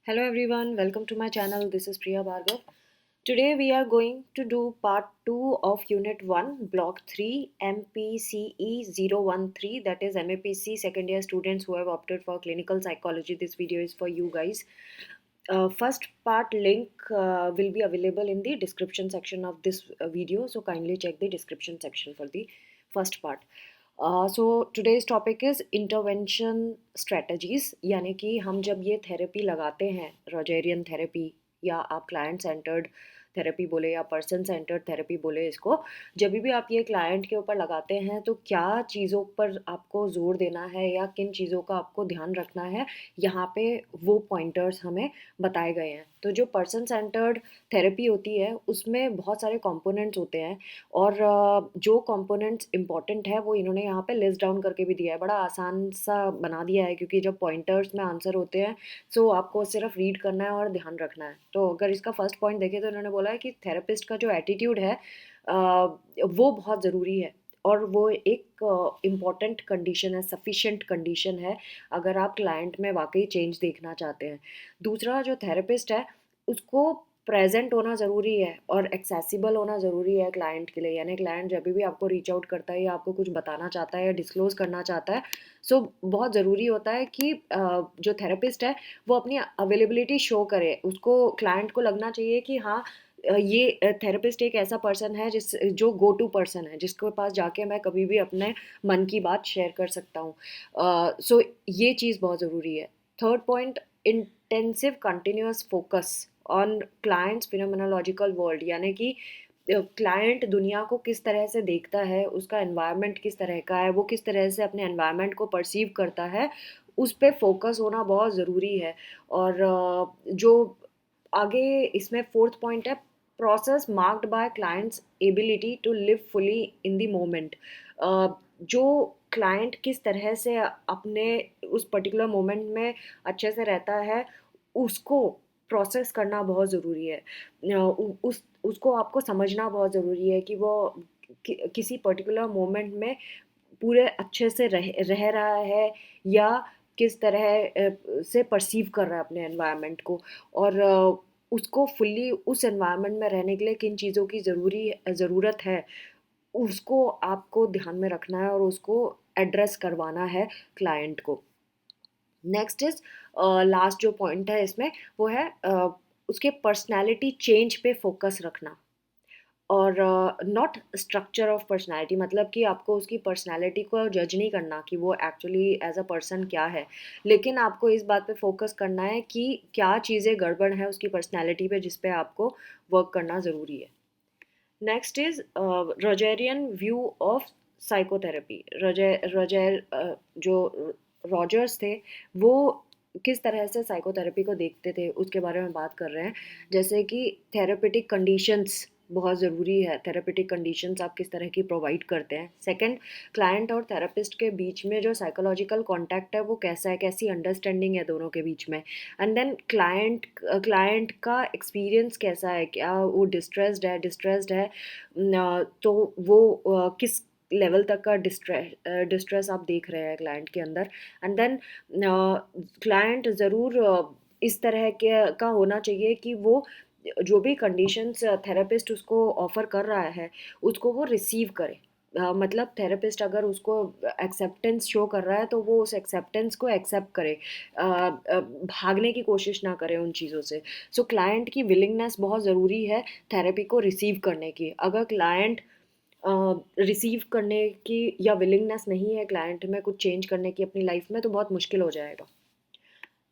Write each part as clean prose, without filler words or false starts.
Hello everyone, welcome to my channel. This is Priya Bhargav. Today we are going to do part 2 of Unit 1, Block 3, MPCE 013, that is MAPC second year students who have opted for clinical psychology. This video is for you guys. First part link will be available in the description section of this video, so kindly check the description section for the first part. So today's topic is intervention strategies, यानी कि हम जब ये therapy लगाते हैं, रोजेरियन therapy या आप client centred therapy बोले या पर्सन सेंटर्ड थेरेपी बोले इसको, जब भी आप ये क्लाइंट के ऊपर लगाते हैं तो क्या चीज़ों पर आपको ज़ोर देना है या किन चीज़ों का आपको ध्यान रखना है, यहाँ पे वो पॉइंटर्स हमें बताए गए हैं. तो जो पर्सन सेंटर्ड थेरेपी होती है उसमें बहुत सारे कंपोनेंट्स होते हैं और जो कंपोनेंट्स इंपॉर्टेंट है वो इन्होंने यहाँ पे लिस्ट डाउन करके भी दिया है. बड़ा आसान सा बना दिया है क्योंकि जब पॉइंटर्स में आंसर होते हैं सो आपको सिर्फ रीड करना है और ध्यान रखना है. तो अगर इसका फर्स्ट पॉइंट देखें तो इन्होंने बोला है कि थेरेपिस्ट का जो एटीट्यूड है वो बहुत ज़रूरी है और वो एक इम्पॉर्टेंट कंडीशन है, सफिशेंट कंडीशन है अगर आप क्लाइंट में वाकई चेंज देखना चाहते हैं. दूसरा, जो थेरेपिस्ट है उसको प्रेजेंट होना ज़रूरी है और एक्सेसिबल होना ज़रूरी है क्लाइंट के लिए. यानी क्लाइंट जब भी आपको रीच आउट करता है या आपको कुछ बताना चाहता है या डिस्क्लोज करना चाहता है, सो बहुत ज़रूरी होता है कि जो थेरेपिस्ट है वो अपनी अवेलेबिलिटी शो करे. उसको क्लाइंट को लगना चाहिए कि हाँ, ये थेरेपिस्ट एक ऐसा पर्सन है जो गो टू पर्सन है, जिसके पास जाके मैं कभी भी अपने मन की बात शेयर कर सकता हूँ. सो ये चीज़ बहुत ज़रूरी है. Third point, intensive continuous focus on clients phenomenological world, यानी कि क्लाइंट दुनिया को किस तरह से देखता है, उसका एनवायरनमेंट किस तरह का है, वो किस तरह से अपने एनवायरनमेंट को परसीव करता है, उस पे फोकस होना बहुत ज़रूरी है. और जो आगे इसमें फोर्थ पॉइंट है, process marked by client's ability to live fully in the moment. जो क्लाइंट किस तरह से अपने उस पर्टिकुलर मोमेंट में अच्छे से रहता है उसको प्रोसेस करना बहुत ज़रूरी है. उसको आपको समझना बहुत ज़रूरी है कि वो किसी पर्टिकुलर मोमेंट में पूरे अच्छे से रह रहा है या किस तरह से परसीव कर रहा है अपने एनवायरनमेंट को, और उसको फुल्ली उस एनवायरनमेंट में रहने के लिए किन चीज़ों की ज़रूरत है उसको आपको ध्यान में रखना है और उसको एड्रेस करवाना है क्लाइंट को. नेक्स्ट इज, लास्ट जो पॉइंट है इसमें वो है उसके पर्सनालिटी चेंज पे फोकस रखना और नॉट स्ट्रक्चर ऑफ पर्सनालिटी, मतलब कि आपको उसकी पर्सनालिटी को जज नहीं करना कि वो एक्चुअली एज अ पर्सन क्या है, लेकिन आपको इस बात पे फोकस करना है कि क्या चीज़ें गड़बड़ है उसकी पर्सनालिटी पे जिस पे आपको वर्क करना ज़रूरी है. Next is Rogerian view of psychotherapy. Roger जो रॉजर्स थे वो किस तरह से साइकोथेरेपी को देखते थे उसके बारे में बात कर रहे हैं. जैसे कि थेरेपेटिक कंडीशंस बहुत ज़रूरी है. थेरेपेटिक कंडीशंस आप किस तरह की प्रोवाइड करते हैं. सेकंड, क्लाइंट और थेरेपिस्ट के बीच में जो साइकोलॉजिकल कांटेक्ट है वो कैसा है, कैसी अंडरस्टैंडिंग है दोनों के बीच में. एंड देन क्लाइंट का एक्सपीरियंस कैसा है, क्या वो डिस्ट्रेस्ड है तो वो किस लेवल तक का डिस्ट्रेस आप देख रहे हैं क्लाइंट के अंदर. एंड देन क्लाइंट ज़रूर इस तरह के का होना चाहिए कि वो जो भी कंडीशंस थेरेपिस्ट उसको ऑफ़र कर रहा है उसको वो रिसीव करे. मतलब थेरेपिस्ट अगर उसको एक्सेप्टेंस शो कर रहा है तो वो उस एक्सेप्टेंस को एक्सेप्ट करे, भागने की कोशिश ना करे उन चीज़ों से. सो क्लाइंट की विलिंगनेस बहुत ज़रूरी है थेरेपी को रिसीव करने की. अगर क्लाइंट रिसीव करने की या विलिंगनेस नहीं है क्लाइंट में कुछ चेंज करने की अपनी लाइफ में, तो बहुत मुश्किल हो जाएगा.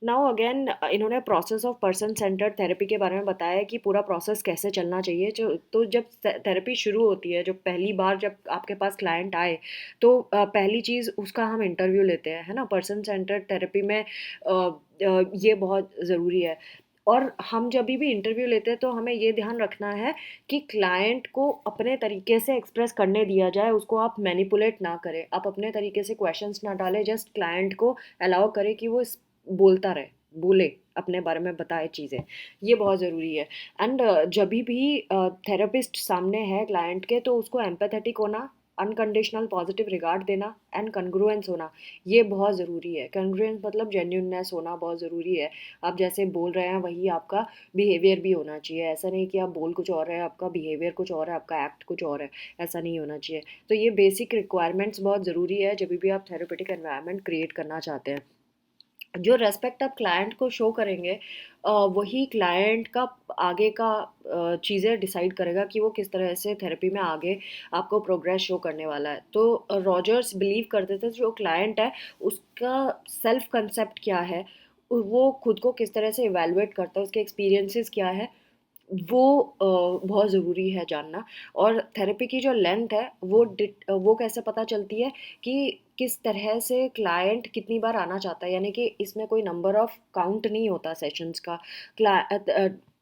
नाउ अगेन इन्होंने process of person centred therapy के बारे में बताया है कि पूरा प्रोसेस कैसे चलना चाहिए. जो तो जब थेरेपी शुरू होती है, जो पहली बार जब आपके पास क्लाइंट आए तो पहली चीज़ उसका हम इंटरव्यू लेते हैं, है ना. पर्सन सेंटर्ड थेरेपी में ये बहुत ज़रूरी है. और हम जब भी इंटरव्यू लेते हैं तो हमें ये ध्यान रखना है कि क्लाइंट को अपने तरीके से एक्सप्रेस करने दिया जाए, उसको आप मैनिपुलेट ना करें, आप अपने तरीके से क्वेश्चंस ना डालें, जस्ट क्लाइंट को अलाउ करें कि वो बोलता रहे, बोले, अपने बारे में बताए चीज़ें. ये बहुत ज़रूरी है. एंड जब भी थेरेपिस्ट सामने है क्लाइंट के तो उसको एम्पैथेटिक होना अनकंडीशनल पॉजिटिव रिगार्ड देना एंड कन्ग्रुएंस होना, ये बहुत ज़रूरी है। कन्ग्रुएंस मतलब जेन्युइननेस होना बहुत ज़रूरी है। आप जैसे बोल रहे हैं वही आपका बिहेवियर भी होना चाहिए। ऐसा नहीं कि आप बोल कुछ और है, आपका बिहेवियर कुछ और है, आपका एक्ट कुछ और है, ऐसा नहीं होना चाहिए। तो ये बेसिक रिक्वायरमेंट्स बहुत ज़रूरी है जब भी आप थेरेपेटिक एनवायरनमेंट क्रिएट करना चाहते हैं। जो रेस्पेक्ट आप क्लाइंट को शो करेंगे, वही क्लाइंट का आगे का चीज़ें डिसाइड करेगा कि वो किस तरह से थेरेपी में आगे आपको प्रोग्रेस शो करने वाला है। तो रॉजर्स बिलीव करते थे जो क्लाइंट है उसका सेल्फ कंसेप्ट क्या है, वो खुद को किस तरह से इवेलुएट करता है, उसके एक्सपीरियंसेस क्या है, वो बहुत ज़रूरी है जानना। और थेरेपी की जो लेंथ है वो कैसे पता चलती है कि किस तरह से क्लाइंट कितनी बार आना चाहता है, यानी कि इसमें कोई नंबर ऑफ काउंट नहीं होता सेशंस का।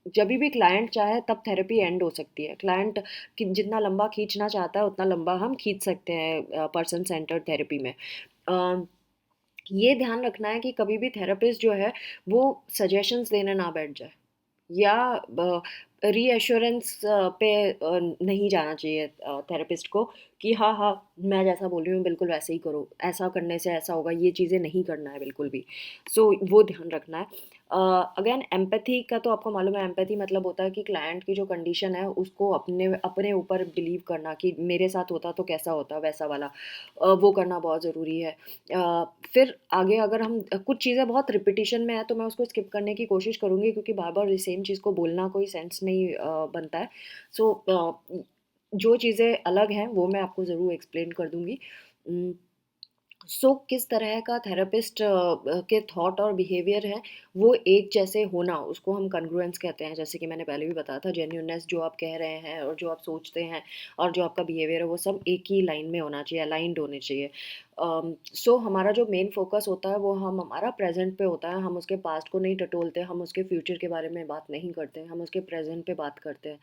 जब भी क्लाइंट चाहे तब थेरेपी एंड हो सकती है। क्लाइंट जितना लंबा खींचना चाहता है उतना लंबा हम खींच सकते हैं पर्सन सेंटर्ड थेरेपी में। अ, ये ध्यान रखना है कि कभी भी थेरेपिस्ट जो है वो सजेशंस देने ना बैठ जाए, या रीएश्योरेंस पे नहीं जाना चाहिए थेरेपिस्ट को कि हाँ हाँ मैं जैसा बोल रही हूँ बिल्कुल वैसे ही करो, ऐसा करने से ऐसा होगा, ये चीज़ें नहीं करना है बिल्कुल भी। सो वो ध्यान रखना है। अगेन एम्पैथी का तो आपको मालूम है, एम्पैथी मतलब होता है कि क्लाइंट की जो कंडीशन है उसको अपने अपने ऊपर बिलीव करना कि मेरे साथ होता तो कैसा होता, वैसा वाला वो करना बहुत ज़रूरी है। फिर आगे अगर हम कुछ चीज़ें बहुत रिपीटिशन में है तो मैं उसको स्किप करने की कोशिश करूँगी, क्योंकि बार बार सेम चीज़ को बोलना कोई सेंस नहीं बनता है। सो जो चीज़ें अलग हैं वो मैं आपको ज़रूर एक्सप्लेन कर दूँगी। किस तरह का थेरेपिस्ट के थॉट और बिहेवियर है वो एक जैसे होना, उसको हम कन्ग्रुएंस कहते हैं। जैसे कि मैंने पहले भी बताया था, जेन्युइननेस जो आप कह रहे हैं और जो आप सोचते हैं और जो आपका बिहेवियर है वो सब एक ही लाइन में होना चाहिए, अलाइंड होने चाहिए। हमारा जो मेन फोकस होता है वो हमारा प्रेजेंट पे होता है। हम उसके पास्ट को नहीं टटोलते, हम उसके फ्यूचर के बारे में बात नहीं करते, हम उसके प्रेजेंट पे बात करते हैं।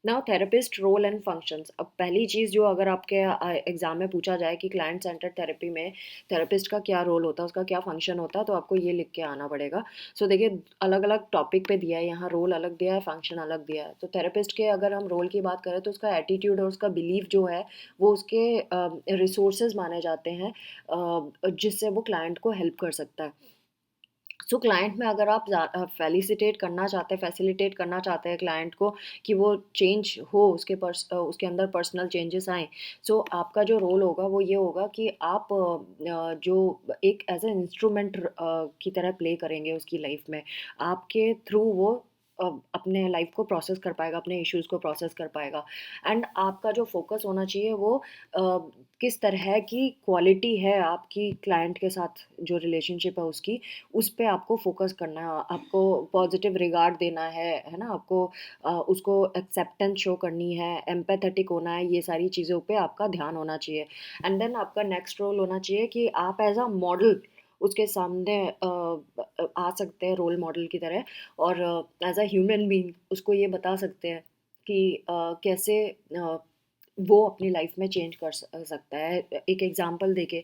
Now therapist role and functions. अब पहली चीज़ जो अगर आपके एग्जाम में पूछा जाए कि क्लाइंट सेंटर्ड थेरेपी में थेरेपिस्ट का क्या रोल होता है, उसका क्या फंक्शन होता है, तो आपको ये लिख के आना पड़ेगा। देखिए अलग अलग टॉपिक पे दिया है, यहाँ रोल अलग दिया है, फंक्शन अलग दिया है। तो थेरेपिस्ट के अगर हम रोल की बात करें तो उसका एटीट्यूड और उसका बिलीव जो है वो उसके रिसोर्सेज माने जाते हैं जिससे वो क्लाइंट को हेल्प कर सकता है। क्लाइंट में अगर आप फैसिलिटेट करना चाहते हैं क्लाइंट को कि वो चेंज हो, उसके अंदर पर्सनल चेंजेस आए। आपका जो रोल होगा वो ये होगा कि आप जो एक एज ए इंस्ट्रूमेंट की तरह प्ले करेंगे उसकी लाइफ में। आपके थ्रू वो अपने लाइफ को प्रोसेस कर पाएगा, अपने इश्यूज़ को प्रोसेस कर पाएगा। एंड आपका जो फोकस होना चाहिए वो किस तरह की क्वालिटी है आपकी क्लाइंट के साथ, जो रिलेशनशिप है उसकी, उस पे आपको फ़ोकस करना है। आपको पॉज़िटिव रिगार्ड देना है ना? आपको उसको एक्सेप्टेंस शो करनी है, एम्पैथेटिक होना है, ये सारी चीज़ों पे आपका ध्यान होना चाहिए। एंड देन आपका नेक्स्ट रोल होना चाहिए कि आप एज़ अ मॉडल उसके सामने आ सकते हैं रोल मॉडल की तरह, और एज़ अ ह्यूमन बीइंग उसको ये बता सकते हैं कि कैसे वो अपनी लाइफ में चेंज कर सकता है। एक एग्ज़ाम्पल देके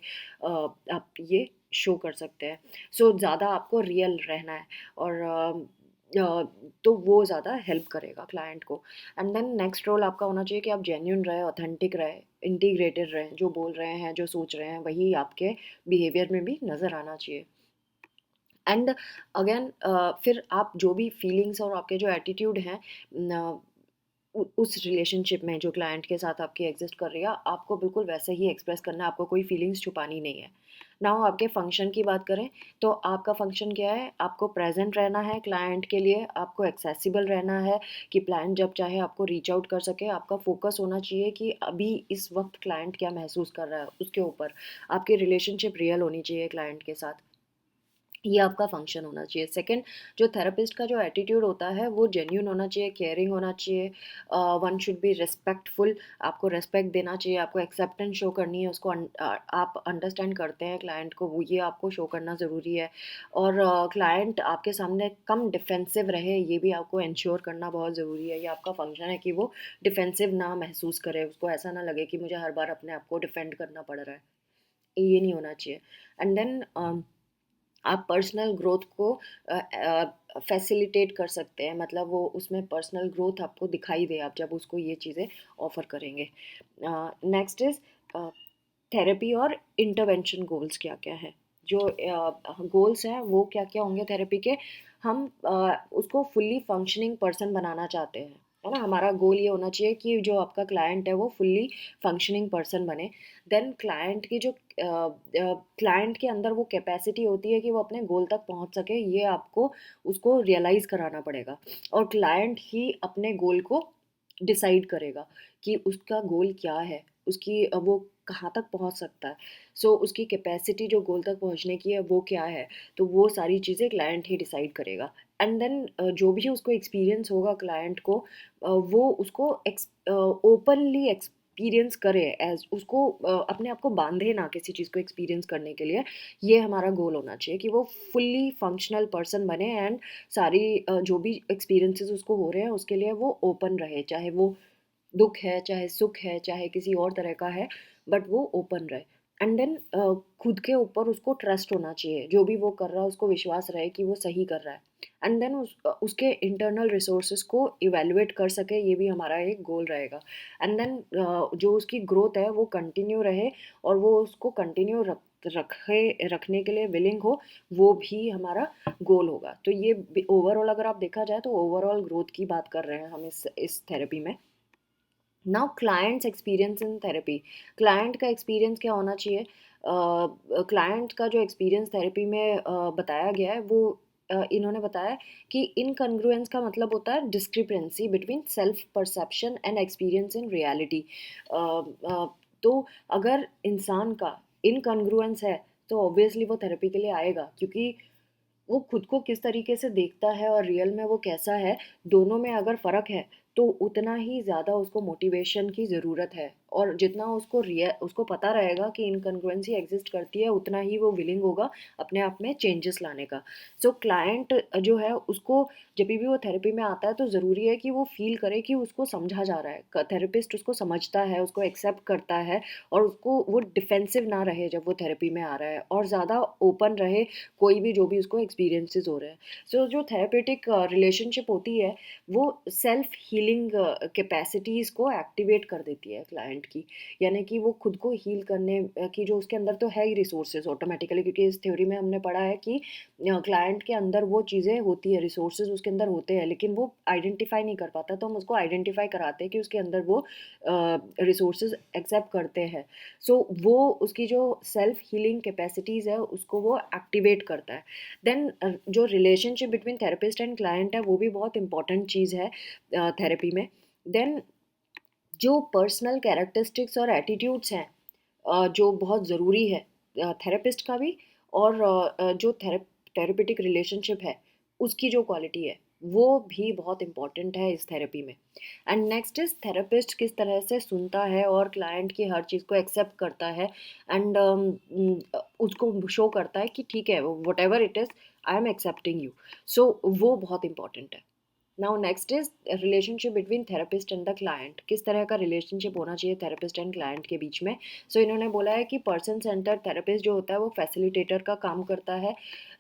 आप ये शो कर सकते हैं। ज़्यादा आपको रियल रहना है, और तो वो ज़्यादा हेल्प करेगा क्लाइंट को। एंड देन नेक्स्ट रोल आपका होना चाहिए कि आप जेन्युइन रहे, ऑथेंटिक रहे, इंटीग्रेटेड रहें, जो बोल रहे हैं, जो सोच रहे हैं, वही आपके बिहेवियर में भी नज़र आना चाहिए। एंड अगेन फिर आप जो भी फीलिंग्स और आपके जो एटीट्यूड हैं उस रिलेशनशिप में जो क्लाइंट के साथ आपकी एग्जिस्ट कर रही है, आपको बिल्कुल वैसे ही एक्सप्रेस करना है। आपको कोई फीलिंग्स छुपानी नहीं है। नाउ आपके फंक्शन की बात करें तो आपका फंक्शन क्या है? आपको प्रेजेंट रहना है क्लाइंट के लिए, आपको एक्सेसिबल रहना है कि क्लाइंट जब चाहे आपको रीच आउट कर सके। आपका फोकस होना चाहिए कि अभी इस वक्त क्लाइंट क्या महसूस कर रहा है उसके ऊपर। आपकी रिलेशनशिप रियल होनी चाहिए क्लाइंट के साथ, ये आपका फंक्शन होना चाहिए। सेकंड, जो थेरेपिस्ट का जो एटीट्यूड होता है वो जेन्यून होना चाहिए, केयरिंग होना चाहिए। वन शुड बी रिस्पेक्टफुल, आपको रिस्पेक्ट देना चाहिए, आपको एक्सेप्टेंस शो करनी है उसको। आप अंडरस्टैंड करते हैं क्लाइंट को, वो ये आपको शो करना ज़रूरी है। और क्लाइंट आपके सामने कम डिफेंसिव रहे, ये भी आपको इंश्योर करना बहुत ज़रूरी है। ये आपका फंक्शन है कि वो डिफेंसिव ना महसूस करे, उसको ऐसा ना लगे कि मुझे हर बार अपने आप को डिफेंड करना पड़ रहा है, ये नहीं होना चाहिए। एंड देन आप पर्सनल ग्रोथ को फैसिलिटेट कर सकते हैं, मतलब वो उसमें पर्सनल ग्रोथ आपको दिखाई दे आप जब उसको ये चीज़ें ऑफ़र करेंगे। नेक्स्ट इज़ थेरेपी और इंटरवेंशन गोल्स क्या क्या है। जो गोल्स हैं वो क्या क्या होंगे थेरेपी के, हम उसको फुल्ली फंक्शनिंग पर्सन बनाना चाहते हैं, है ना। हमारा गोल ये होना चाहिए कि जो आपका क्लाइंट है वो फुल्ली फंक्शनिंग पर्सन बने। देन क्लाइंट की जो क्लाइंट के अंदर वो कैपेसिटी होती है कि वो अपने गोल तक पहुंच सके, ये आपको उसको रियलाइज़ कराना पड़ेगा। और क्लाइंट ही अपने गोल को डिसाइड करेगा कि उसका गोल क्या है, उसकी वो कहाँ तक पहुँच सकता है। सो उसकी कैपेसिटी जो गोल तक पहुँचने की है वो क्या है, तो वो सारी चीज़ें क्लाइंट ही डिसाइड करेगा। एंड देन जो भी उसको एक्सपीरियंस होगा क्लाइंट को, वो उसको ओपनली एक्सपीरियंस करे, एज उसको अपने आप को बांधे ना किसी चीज़ को एक्सपीरियंस करने के लिए। ये हमारा गोल होना चाहिए कि वो फुल्ली फंक्शनल पर्सन बने एंड सारी जो भी एक्सपीरियंसेस उसको हो रहे हैं उसके लिए वो ओपन रहे, चाहे वो दुख है, चाहे सुख है, चाहे किसी और तरह का है, बट वो ओपन रहे। एंड देन खुद के ऊपर उसको ट्रस्ट होना चाहिए, जो भी वो कर रहा है उसको विश्वास रहे कि वो सही कर रहा है। एंड देन उसके इंटरनल रिसोर्सेज को इवेलुएट कर सके, ये भी हमारा एक गोल रहेगा। एंड देन जो उसकी ग्रोथ है वो कंटिन्यू रहे और वो उसको कंटिन्यू रखने के लिए विलिंग हो, वो भी हमारा गोल होगा। तो ये ओवरऑल अगर आप देखा जाए तो ओवरऑल ग्रोथ की बात कर रहे हैं हम इस थेरेपी में। Now clients experience in therapy. Client का एक्सपीरियंस क्या होना चाहिए। क्लाइंट का जो एक्सपीरियंस थेरेपी में बताया गया है वो इन्होंने बताया कि इनकंग्रुएंस का मतलब होता है discrepancy between self perception and experience in reality. तो अगर इंसान का इनकंग्रुएंस है तो ऑब्वियसली वो थेरेपी के लिए आएगा, क्योंकि वो खुद को किस तरीके से देखता है और रियल में वो कैसा है, दोनों में अगर फ़र्क है तो उतना ही ज़्यादा उसको मोटिवेशन की ज़रूरत है। और जितना उसको पता रहेगा कि इनकंग्रुएंसी एग्जिस्ट करती है, उतना ही वो विलिंग होगा अपने आप में चेंजेस लाने का। सो क्लाइंट जो है उसको जब भी वो थेरेपी में आता है तो ज़रूरी है कि वो फील करे कि उसको समझा जा रहा है, थेरेपिस्ट उसको समझता है, उसको एक्सेप्ट करता है, और उसको वो डिफेंसिव ना रहे जब वो थेरेपी में आ रहा है, और ज़्यादा ओपन रहे कोई भी जो भी उसको एक्सपीरियंसेस हो रहे हैं। सो जो थेरेपेटिक रिलेशनशिप होती है वो सेल्फ हीलिंग कैपेसिटीज़ को एक्टिवेट कर देती है क्लाइंट की। यानी कि वो खुद को हील करने की जो उसके अंदर तो है ही रिसोर्सेज ऑटोमेटिकली, क्योंकि इस थ्योरी में हमने पढ़ा है कि क्लाइंट के अंदर वो चीज़ें होती है, रिसोर्सेज उसके अंदर होते हैं, लेकिन वो आइडेंटिफाई नहीं कर पाता, तो हम उसको आइडेंटिफाई कराते हैं कि उसके अंदर वो रिसोर्सेज एक्सेप्ट करते हैं। सो वो उसकी जो सेल्फ हीलिंग कैपेसिटीज़ है उसको वो एक्टिवेट करता है। देन जो relationship between therapist and client है वो भी बहुत इंपॉर्टेंट चीज़ है थेरेपी में। देन जो पर्सनल कैरेक्टरिस्टिक्स और एटीट्यूड्स हैं जो बहुत ज़रूरी है थेरेपिस्ट का भी, और जो थेरेपेटिक रिलेशनशिप है उसकी जो क्वालिटी है वो भी बहुत इंपॉर्टेंट है इस थेरेपी में। एंड नेक्स्ट इज थेरेपिस्ट किस तरह से सुनता है और क्लाइंट की हर चीज़ को एक्सेप्ट करता है, एंड उसको शो करता है कि ठीक है, whatever it is, I am accepting you. So वो बहुत इंपॉर्टेंट है। Now next is relationship between therapist and the client. किस तरह का रिलेशनशिप होना चाहिए थेरेपिस्ट एंड क्लाइंट के बीच में। सो इन्होंने बोला है कि पर्सन सेंटर थेरेपिस्ट जो होता है वो फैसिलिटेटर का काम करता है,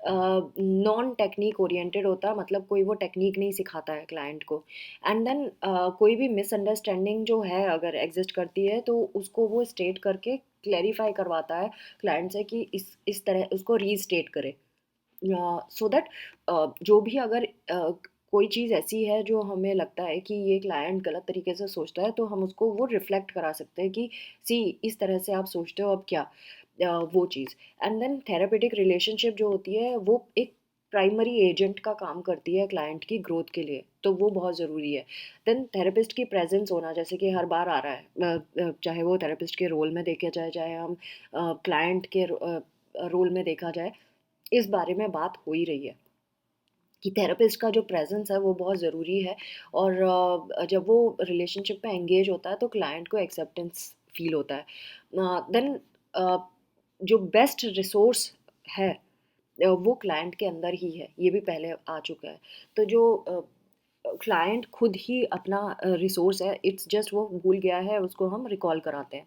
नॉन टेक्निक ओरिएंटेड होता है, मतलब कोई वो टेक्निक नहीं सिखाता है क्लाइंट को। एंड देन कोई भी मिसअंडरस्टैंडिंग जो है अगर एग्जिस्ट करती है तो उसको वो स्टेट करके क्लैरिफाई करवाता है क्लाइंट से कि इस तरह उसको रीस्टेट करे, सो दैट जो भी अगर कोई चीज़ ऐसी है जो हमें लगता है कि ये क्लाइंट गलत तरीके से सोचता है तो हम उसको वो रिफ्लेक्ट करा सकते हैं कि सी इस तरह से आप सोचते हो अब क्या, वो चीज़। एंड देन थेरेपेटिक रिलेशनशिप जो होती है वो एक प्राइमरी एजेंट का काम करती है क्लाइंट की ग्रोथ के लिए, तो वो बहुत ज़रूरी है। देन थेरेपिस्ट की प्रेजेंस होना, जैसे कि हर बार आ रहा है, चाहे वो थेरेपिस्ट के रोल में देखा जाए, चाहे हम क्लाइंट के रोल में देखा जाए, इस बारे में बात हो ही रही है कि थेरेपिस्ट का जो प्रेजेंस है वो बहुत ज़रूरी है। और जब वो रिलेशनशिप में एंगेज होता है तो क्लाइंट को एक्सेप्टेंस फील होता है। देन जो बेस्ट रिसोर्स है वो क्लाइंट के अंदर ही है, ये भी पहले आ चुका है। तो जो क्लाइंट खुद ही अपना रिसोर्स है, इट्स जस्ट वो भूल गया है, उसको हम रिकॉल कराते हैं।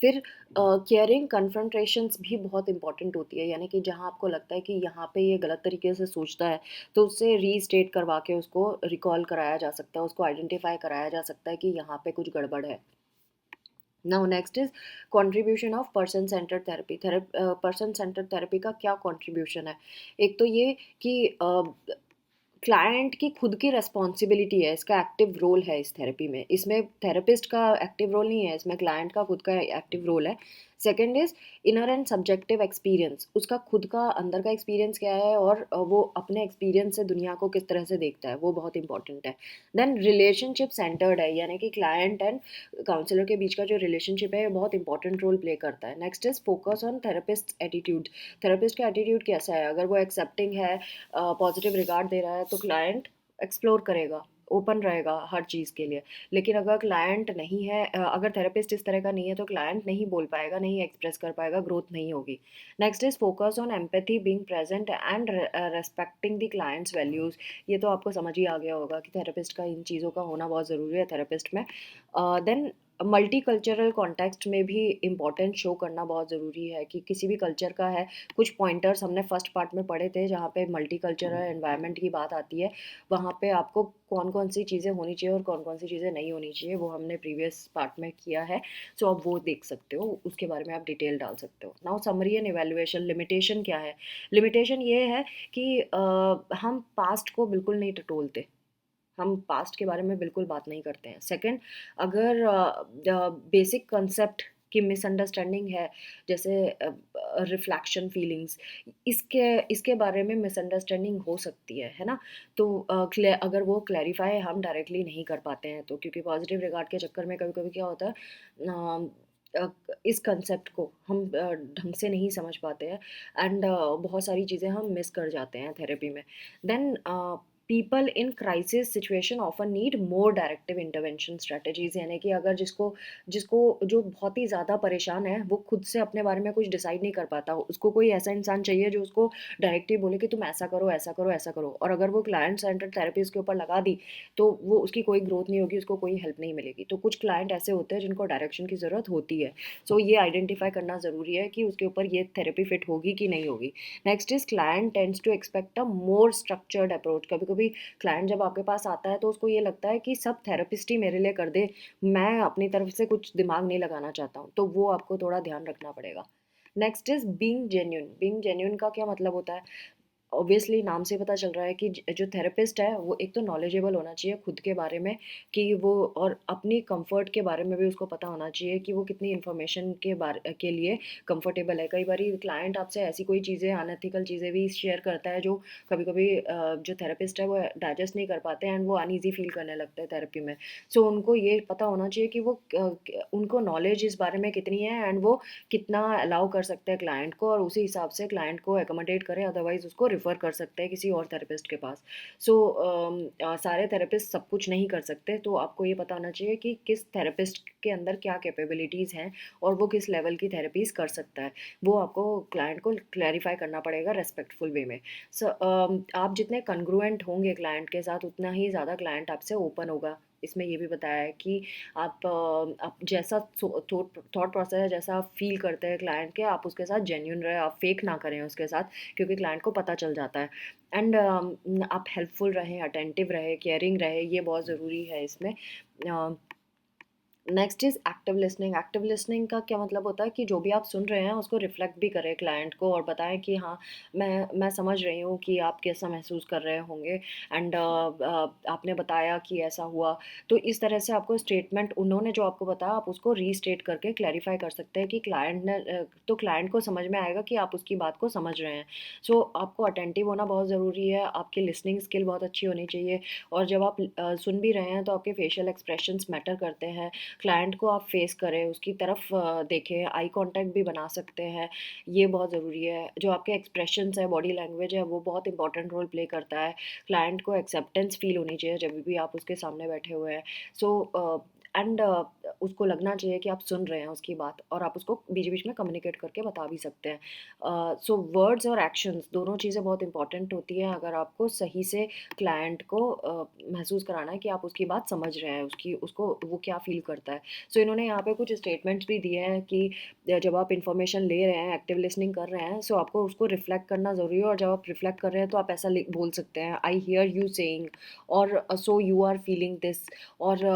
फिर केयरिंग कन्फ्रंटेशंस भी बहुत इंपॉर्टेंट होती है, यानी कि जहाँ आपको लगता है कि यहाँ पे ये गलत तरीके से सोचता है तो उससे रीस्टेट करवा के उसको रिकॉल कराया जा सकता है, उसको आइडेंटिफाई कराया जा सकता है कि यहाँ पे कुछ गड़बड़ है। Now next is contribution of person centred therapy. Person centred therapy का क्या कंट्रीब्यूशन है? एक तो ये कि क्लाइंट की खुद की रिस्पॉन्सिबिलिटी है, इसका एक्टिव रोल है इस थेरेपी में, इसमें थेरेपिस्ट का एक्टिव रोल नहीं है, इसमें क्लाइंट का खुद का एक्टिव रोल है। Second is inner and subjective experience, उसका खुद का अंदर का एक्सपीरियंस क्या है और वो अपने एक्सपीरियंस से दुनिया को किस तरह से देखता है, वो बहुत इंपॉर्टेंट है। देन रिलेशनशिप सेंटर्ड है, यानी कि क्लाइंट एंड काउंसलर के बीच का जो रिलेशनशिप है ये बहुत इंपॉर्टेंट रोल प्ले करता है। Next is focus on therapist attitude. Therapist का एटीट्यूड कैसा है? अगर वो एक्सेप्टिंग है, पॉजिटिव रिगार्ड दे रहा है, तो क्लाइंट एक्सप्लोर करेगा, ओपन रहेगा हर चीज़ के लिए। लेकिन अगर क्लाइंट नहीं है, अगर थेरेपिस्ट इस तरह का नहीं है, तो क्लाइंट नहीं बोल पाएगा, नहीं एक्सप्रेस कर पाएगा, ग्रोथ नहीं होगी। Next is focus on empathy, being present and respecting the clients values. ये तो आपको समझ ही आ गया होगा कि थेरेपिस्ट का इन चीज़ों का होना बहुत ज़रूरी है थेरेपिस्ट में। देन मल्टी कल्चरल कॉन्टेक्स्ट में भी इम्पोर्टेंस शो करना बहुत ज़रूरी है कि किसी भी कल्चर का है। कुछ पॉइंटर्स हमने फर्स्ट पार्ट में पढ़े थे जहाँ पे मल्टी कल्चरल एनवायरनमेंट की बात आती है, वहाँ पे आपको कौन कौन सी चीज़ें होनी चाहिए और कौन कौन सी चीज़ें नहीं होनी चाहिए, वो हमने प्रीवियस पार्ट में किया है। सो आप वो देख सकते हो, उसके बारे में आप डिटेल डाल सकते हो। Now summary and evaluation. Limitation क्या है? लिमिटेशन ये है कि हम पास्ट को बिल्कुल नहीं टटोलते, हम पास्ट के बारे में बिल्कुल बात नहीं करते हैं। सेकंड, अगर बेसिक कंसेप्ट की मिसअंडरस्टैंडिंग है, जैसे रिफ्लेक्शन फीलिंग्स, इसके इसके बारे में मिसअंडरस्टैंडिंग हो सकती है ना? तो अगर वो क्लैरिफाई हम डायरेक्टली नहीं कर पाते हैं, तो क्योंकि पॉजिटिव रिगार्ड के चक्कर में कभी कभी क्या होता है, इस कंसेप्ट को हम ढंग से नहीं समझ पाते हैं एंड बहुत सारी चीज़ें हम मिस कर जाते हैं थेरेपी में। Then people in crisis situation often need more directive intervention strategies, यानी कि अगर जिसको जिसको जो बहुत ही ज़्यादा परेशान है, वो खुद से अपने बारे में कुछ डिसाइड नहीं कर पाता, उसको कोई ऐसा इंसान चाहिए जो उसको डायरेक्टली बोले कि तुम ऐसा करो, ऐसा करो, ऐसा करो। और अगर वो क्लाइंट सेंटर्ड थेरेपी उसके ऊपर लगा दी, तो वो उसकी कोई ग्रोथ नहीं होगी, उसको कोई हेल्प नहीं मिलेगी। तो कुछ क्लाइंट ऐसे होते हैं जिनको डायरेक्शन की ज़रूरत होती है। सो ये आइडेंटिफाई करना ज़रूरी है कि उसके ऊपर ये थेरेपी फिट होगी कि नहीं होगी। Next is client tends to expect a more structured approach. कभी कभी क्लाइंट जब आपके पास आता है तो उसको ये लगता है कि सब थेरेपिस्ट ही मेरे लिए कर दे, मैं अपनी तरफ से कुछ दिमाग नहीं लगाना चाहता हूँ, तो वो आपको थोड़ा ध्यान रखना पड़ेगा। Next is being genuine. Being genuine का क्या मतलब होता है? ऑब्वियसली नाम से पता चल रहा है कि जो थेरेपिस्ट है वो एक तो नॉलेजेबल होना चाहिए खुद के बारे में, कि वो और अपनी कंफर्ट के बारे में भी उसको पता होना चाहिए कि वो कितनी इन्फॉर्मेशन के बारे के लिए कंफर्टेबल है। कई बार क्लाइंट आपसे ऐसी कोई चीज़ें, अनएथिकल चीज़ें भी शेयर करता है जो कभी कभी जो थेरेपिस्ट है वो डाइजेस्ट नहीं कर पाते हैं एंड वो अनईजी फील करने लगते हैं थेरेपी में। सो उनको ये पता होना चाहिए कि वो उनको नॉलेज इस बारे में कितनी है एंड वो कितना अलाउ कर सकते हैं क्लाइंट को, और उसी हिसाब से क्लाइंट को एकोमोडेट करें, अदरवाइज उसको रिफ़र कर सकते हैं किसी और थेरेपिस्ट के पास। सो सारे थेरेपिस्ट सब कुछ नहीं कर सकते, तो आपको ये पता होना चाहिए कि किस थेरेपिस्ट के अंदर क्या कैपेबिलिटीज़ हैं और वो किस लेवल की थेरेपीज़ कर सकता है, वो आपको क्लाइंट को क्लैरिफाई करना पड़ेगा रेस्पेक्टफुल वे में। सो आप जितने कन्ग्रुएंट होंगे क्लाइंट के साथ, उतना ही ज़्यादा क्लाइंट आपसे ओपन होगा। इसमें ये भी बताया है कि आप जैसा थॉट प्रोसेस है, जैसा आप फील करते हैं क्लाइंट के, आप उसके साथ जेन्यून रहे, आप फेक ना करें उसके साथ, क्योंकि क्लाइंट को पता चल जाता है। एंड आप हेल्पफुल रहें, अटेंटिव रहे, केयरिंग रहे, ये बहुत ज़रूरी है इसमें। Next is active listening. Active listening का क्या मतलब होता है कि जो भी आप सुन रहे हैं उसको रिफ्लेक्ट भी करें क्लाइंट को और बताएं कि हाँ, मैं समझ रही हूँ कि आप कैसा महसूस कर रहे होंगे एंड आपने बताया कि ऐसा हुआ। तो इस तरह से आपको स्टेटमेंट, उन्होंने जो आपको बताया आप उसको रीस्टेट करके क्लैरिफाई कर सकते हैं कि क्लाइंट ने तो क्लाइंट को समझ में आएगा कि आप उसकी बात को समझ रहे हैं। सो आपको अटेंटिव होना बहुत ज़रूरी है, आपकी लिसनिंग स्किल बहुत अच्छी होनी चाहिए, और जब आप सुन भी रहे हैं तो आपके फेशियल एक्सप्रेशंस मैटर करते हैं। क्लाइंट को आप फेस करें, उसकी तरफ देखें, आई कांटेक्ट भी बना सकते हैं, ये बहुत ज़रूरी है। जो आपके एक्सप्रेशंस है, बॉडी लैंग्वेज है, वो बहुत इंपॉर्टेंट रोल प्ले करता है। क्लाइंट को एक्सेप्टेंस फील होनी चाहिए जब भी आप उसके सामने बैठे हुए हैं। सो एंड उसको लगना चाहिए कि आप सुन रहे हैं उसकी बात, और आप उसको बीच बीच में कम्युनिकेट करके बता भी सकते हैं। सो वर्ड्स और एक्शंस दोनों चीज़ें बहुत इंपॉर्टेंट होती हैं अगर आपको सही से क्लाइंट को महसूस कराना है कि आप उसकी बात समझ रहे हैं, उसकी उसको वो क्या फ़ील करता है। सो इन्होंने यहाँ पे कुछ स्टेटमेंट्स भी दिए हैं कि जब आप इन्फॉर्मेशन ले रहे हैं, एक्टिव लिसनिंग कर रहे हैं, सो आपको उसको रिफ्लेक्ट करना ज़रूरी है। और जब आप रिफ्लेक्ट कर रहे हैं तो आप ऐसा बोल सकते हैं, आई हियर यू सेइंग, और so you are feeling this, और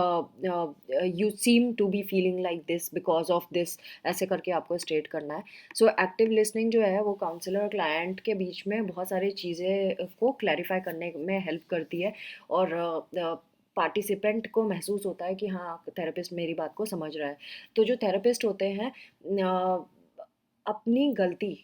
you seem to be feeling like this because of this, ऐसे करके आपको स्टेट करना है. सो एक्टिव लिसनिंग जो है वो काउंसलर और क्लाइंट के बीच में बहुत सारी चीज़ें को क्लैरिफाई करने में हेल्प करती है, और पार्टिसिपेंट को महसूस होता है कि हाँ, थेरेपिस्ट मेरी बात को समझ रहा है. तो जो थेरेपिस्ट होते हैं, अपनी गलती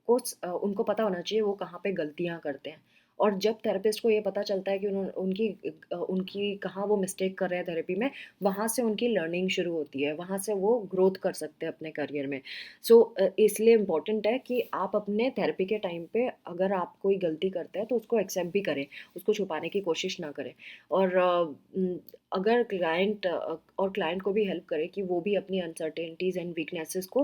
उनको पता होना चाहिए वो कहाँ पे गलतियाँ करते हैं. और जब थेरेपिस्ट को ये पता चलता है कि उनकी कहाँ वो मिस्टेक कर रहे हैं थेरेपी में, वहाँ से उनकी लर्निंग शुरू होती है, वहाँ से वो ग्रोथ कर सकते हैं अपने करियर में. सो इसलिए इम्पॉर्टेंट है कि आप अपने थेरेपी के टाइम पे अगर आप कोई गलती करते हैं तो उसको एक्सेप्ट भी करें, उसको छुपाने की कोशिश ना करें. और अगर क्लाइंट को भी हेल्प करे कि वो भी अपनी अनसर्टेनिटीज़ एंड वीकनेसेस को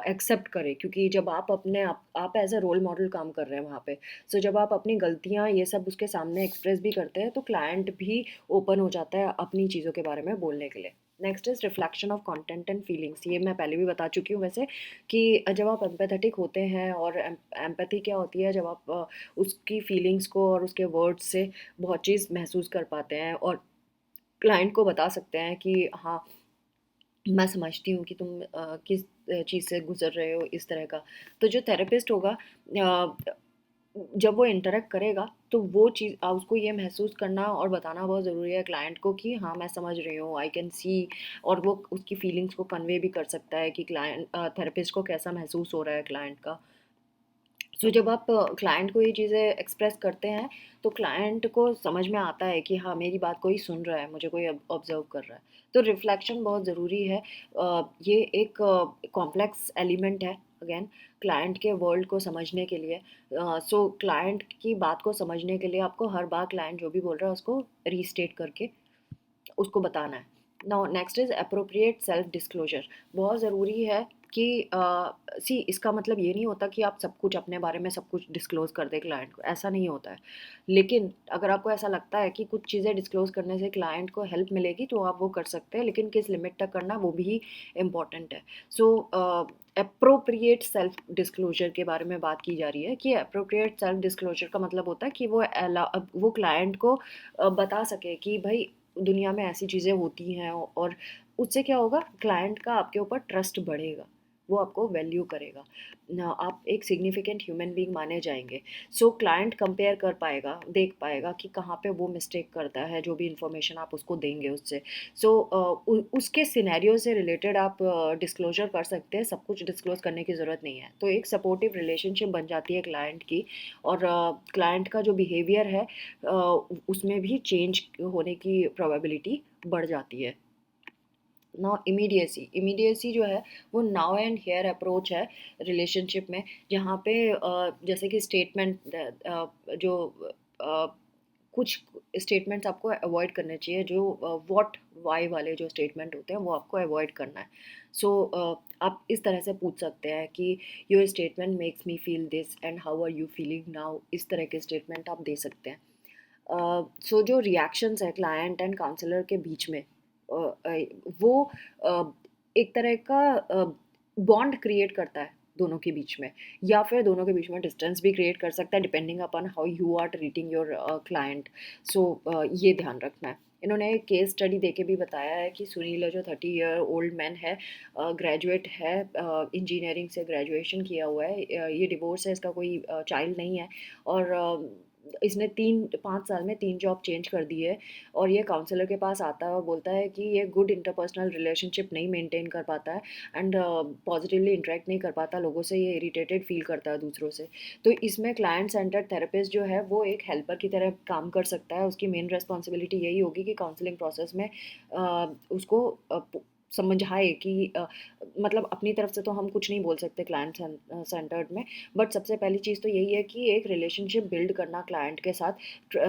एक्सेप्ट करे, क्योंकि जब आप एज अ रोल मॉडल काम कर रहे हैं वहाँ पे. सो जब आप अपनी गलतियाँ ये सब उसके सामने एक्सप्रेस भी करते हैं तो क्लाइंट भी ओपन हो जाता है अपनी चीज़ों के बारे में बोलने के लिए. Next is reflection of content and feelings. ये मैं पहले भी बता चुकी हूँ वैसे, कि जब आप एम्पैथेटिक होते हैं, और एम्पैथी क्या होती है, जब आप उसकी फीलिंग्स को और उसके वर्ड्स से बहुत चीज़ महसूस कर पाते हैं और क्लाइंट को बता सकते हैं कि हाँ, मैं समझती हूँ कि तुम किस चीज़ से गुजर रहे हो, इस तरह का. तो जो थेरेपिस्ट होगा, जब वो इंटरेक्ट करेगा तो वो चीज़ उसको ये महसूस करना और बताना बहुत ज़रूरी है क्लाइंट को कि हाँ, मैं समझ रही हूँ, आई कैन सी. और वो उसकी फीलिंग्स को कन्वे भी कर सकता है कि थेरेपिस्ट को कैसा महसूस हो रहा है क्लाइंट का. तो जब आप क्लाइंट को ये चीज़ें एक्सप्रेस करते हैं तो क्लाइंट को समझ में आता है कि हाँ, मेरी बात कोई सुन रहा है, मुझे कोई ऑब्जर्व कर रहा है. तो रिफ्लेक्शन बहुत ज़रूरी है. ये एक कॉम्प्लेक्स एलिमेंट है, अगेन, क्लाइंट के वर्ल्ड को समझने के लिए. सो क्लाइंट की बात को समझने के लिए आपको हर बार क्लाइंट जो भी बोल रहा है उसको रीस्टेट करके उसको बताना है. Now next is appropriate self disclosure. बहुत ज़रूरी है कि इसका मतलब ये नहीं होता कि आप सब कुछ अपने बारे में सब कुछ डिस्क्लोज़ कर दें क्लाइंट को, ऐसा नहीं होता है. लेकिन अगर आपको ऐसा लगता है कि कुछ चीज़ें डिस्क्लोज़ करने से क्लाइंट को हेल्प मिलेगी तो आप वो कर सकते हैं, लेकिन किस लिमिट तक करना वो भी इम्पॉर्टेंट है. सो अप्रोप्रिएट सेल्फ डिस्क्लोजर के बारे में बात की जा रही है कि अप्रोप्रिएट सेल्फ डिस्क्लोजर का मतलब होता है कि वो क्लाइंट को बता सके कि भाई दुनिया में ऐसी चीज़ें होती हैं, और उससे क्या होगा, क्लाइंट का आपके ऊपर ट्रस्ट बढ़ेगा, वो आपको वैल्यू करेगा ना, आप एक सिग्निफिकेंट ह्यूमन बीइंग माने जाएंगे. सो क्लाइंट कंपेयर कर पाएगा, देख पाएगा कि कहाँ पे वो मिस्टेक करता है, जो भी इंफॉर्मेशन आप उसको देंगे उससे. सो उसके सिनेरियो से रिलेटेड आप डिस्क्लोजर कर सकते हैं, सब कुछ डिस्क्लोज करने की ज़रूरत नहीं है. तो एक सपोर्टिव रिलेशनशिप बन जाती है क्लाइंट की, और क्लाइंट का जो बिहेवियर है उसमें भी चेंज होने की प्रोबेबिलिटी बढ़ जाती है. नाउ इमीडिएसी जो है वो नाउ एंड हेयर अप्रोच है रिलेशनशिप में, जहाँ पे जैसे कि स्टेटमेंट जो अ, कुछ स्टेटमेंट्स आपको अवॉइड करने चाहिए, जो व्हाट वाई वाले जो स्टेटमेंट होते हैं वो आपको अवॉइड करना है. सो आप इस तरह से पूछ सकते हैं कि your statement makes me feel this and how are you feeling now, इस तरह के स्टेटमेंट आप दे सकते हैं. सो जो रिएक्शंस है क्लाइंट एंड काउंसलर के बीच में, वो अ, एक तरह का बॉन्ड क्रिएट करता है दोनों के बीच में, या फिर दोनों के बीच में डिस्टेंस भी क्रिएट कर सकता है, depending upon how you are treating your client. So ये ध्यान रखना है. इन्होंने एक केस स्टडी देके भी बताया है कि सुनील जो 30 ईयर ओल्ड मैन है, ग्रेजुएट है, इंजीनियरिंग से ग्रेजुएशन किया हुआ है, ये डिवोर्स है, इसका कोई चाइल्ड नहीं है, और इसने 3-5 साल में 3 जॉब चेंज कर दी है. और ये काउंसलर के पास आता है और बोलता है कि ये गुड इंटरपर्सनल रिलेशनशिप नहीं मेंटेन कर पाता है, एंड पॉजिटिवली इंटरेक्ट नहीं कर पाता लोगों से, ये इरिटेटेड फील करता है दूसरों से. तो इसमें क्लाइंट सेंटर्ड थेरेपिस्ट जो है वो एक हेल्पर की तरह काम कर सकता है. उसकी मेन रिस्पॉन्सिबिलिटी यही होगी कि काउंसलिंग प्रोसेस में उसको समझाए कि मतलब अपनी तरफ से तो हम कुछ नहीं बोल सकते क्लाइंट सेंटर्ड में, बट सबसे पहली चीज़ तो यही है कि एक रिलेशनशिप बिल्ड करना क्लाइंट के साथ,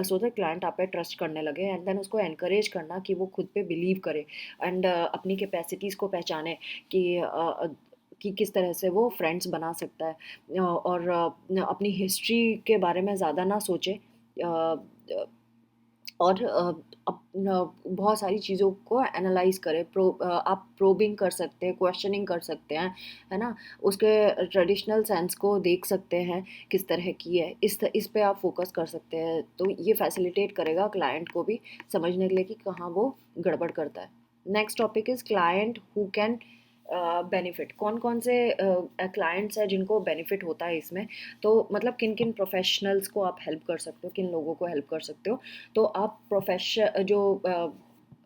सो दैट क्लाइंट आप पे ट्रस्ट करने लगे, एंड देन उसको एनकरेज करना कि वो खुद पे बिलीव करे, एंड अपनी कैपेसिटीज़ को पहचाने कि किस तरह से वो फ्रेंड्स बना सकता है, और अपनी हिस्ट्री के बारे में ज़्यादा ना सोचे, और बहुत सारी चीज़ों को एनालाइज करें. आप प्रोबिंग कर सकते हैं, क्वेश्चनिंग कर सकते हैं, है ना, उसके ट्रेडिशनल सेंस को देख सकते हैं किस तरह की है, इस पे आप फोकस कर सकते हैं. तो ये फैसिलिटेट करेगा क्लाइंट को भी समझने के लिए कि कहाँ वो गड़बड़ करता है. Next topic is client who can benefit. कौन कौन से क्लाइंट्स हैं जिनको बेनिफिट होता है इसमें, तो मतलब किन किन प्रोफेशनल्स को आप हेल्प कर सकते हो, किन लोगों को हेल्प कर सकते हो। तो आप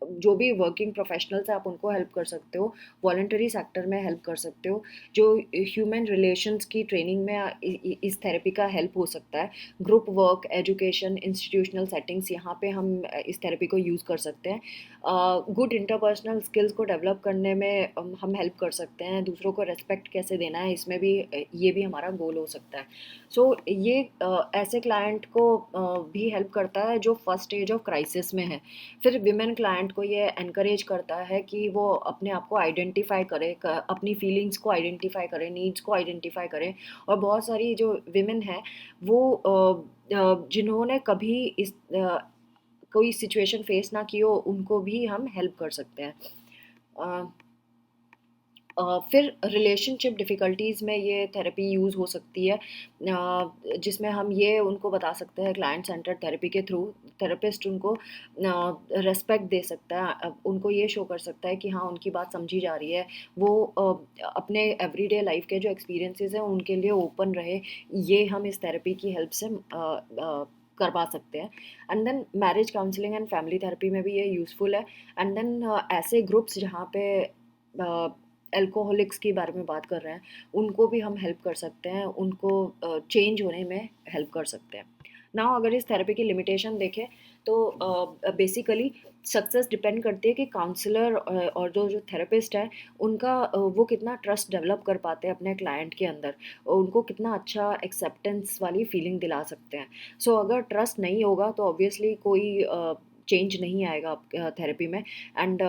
जो भी वर्किंग प्रोफेशनल्स हैं आप उनको हेल्प कर सकते हो, वॉलंटरी सेक्टर में हेल्प कर सकते हो, जो ह्यूमन रिलेशंस की ट्रेनिंग में इस थेरेपी का हेल्प हो सकता है, group work, education, institutional settings, यहाँ पे हम इस थेरेपी को यूज़ कर सकते हैं। गुड इंटरपर्सनल स्किल्स को डेवलप करने में हम हेल्प कर सकते हैं, दूसरों को रेस्पेक्ट कैसे देना है इसमें भी ये भी हमारा गोल हो सकता है। सो ये ऐसे क्लाइंट को भी हेल्प करता है जो फर्स्ट स्टेज ऑफ क्राइसिस में है। फिर विमेन क्लाइंट को ये एनकरेज करता है कि वो अपने आप को आइडेंटिफाई करे, अपनी फीलिंग्स को आइडेंटिफाई करे, नीड्स को आइडेंटिफाई करे। और बहुत सारी जो विमेन है वो जिन्होंने कभी कोई सिचुएशन फेस ना की हो उनको भी हम हेल्प कर सकते हैं। अ, फिर रिलेशनशिप डिफ़िकल्टीज़ में ये थेरेपी यूज़ हो सकती है, जिसमें हम ये उनको बता सकते हैं क्लाइंट सेंटर्ड थेरेपी के थ्रू थेरेपिस्ट उनको रेस्पेक्ट दे सकता है, उनको ये शो कर सकता है कि हाँ उनकी बात समझी जा रही है, वो अपने एवरीडे लाइफ के जो एक्सपीरियंसेस हैं उनके लिए ओपन रहे। ये हम इस थेरेपी की हेल्प से करवा सकते हैं। And then marriage counselling and family therapy में भी ये यूज़फुल है। एंड देन ऐसे ग्रुप्स जहाँ पे अल्कोहलिक्स के बारे में बात कर रहे हैं उनको भी हम हेल्प कर सकते हैं, उनको चेंज होने में हेल्प कर सकते हैं। नाउ अगर इस थेरेपी की लिमिटेशन देखें तो बेसिकली सक्सेस डिपेंड करती है कि काउंसलर और जो थेरेपिस्ट है उनका वो कितना ट्रस्ट डेवलप कर पाते हैं अपने क्लाइंट के अंदर, उनको कितना अच्छा एक्सेप्टेंस वाली फीलिंग दिला सकते हैं। सो अगर ट्रस्ट नहीं होगा तो ऑब्वियसली कोई चेंज नहीं आएगा थेरेपी में। एंड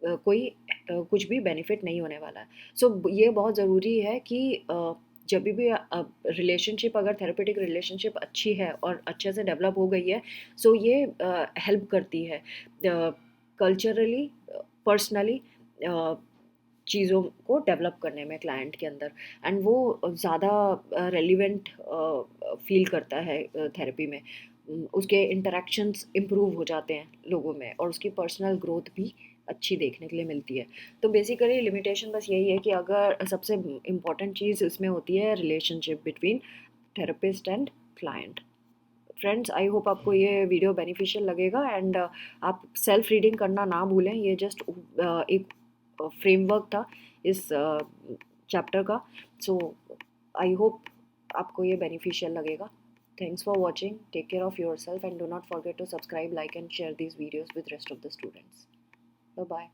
कोई कुछ भी बेनिफिट नहीं होने वाला है। सो ये बहुत ज़रूरी है कि जब भी रिलेशनशिप, अगर थेरेपेटिक रिलेशनशिप अच्छी है और अच्छे से डेवलप हो गई है, सो ये हेल्प करती है कल्चरली, पर्सनली चीज़ों को डेवलप करने में क्लाइंट के अंदर। एंड वो ज़्यादा रेलिवेंट फील करता है थेरेपी में, उसके इंटरेक्शंस इम्प्रूव हो जाते हैं लोगों में और उसकी पर्सनल ग्रोथ भी अच्छी देखने के लिए मिलती है। तो बेसिकली लिमिटेशन बस यही है कि अगर सबसे इम्पॉर्टेंट चीज़ इसमें होती है relationship between therapist and client. Friends, I hope आपको ये वीडियो बेनिफिशियल लगेगा। एंड आप सेल्फ रीडिंग करना ना भूलें, ये जस्ट एक फ्रेमवर्क था इस चैप्टर का। सो आई होप आपको ये बेनिफिशियल लगेगा। Thanks for watching. Take care of yourself and do not forget to subscribe, like and share these videos with rest of the students. Bye bye.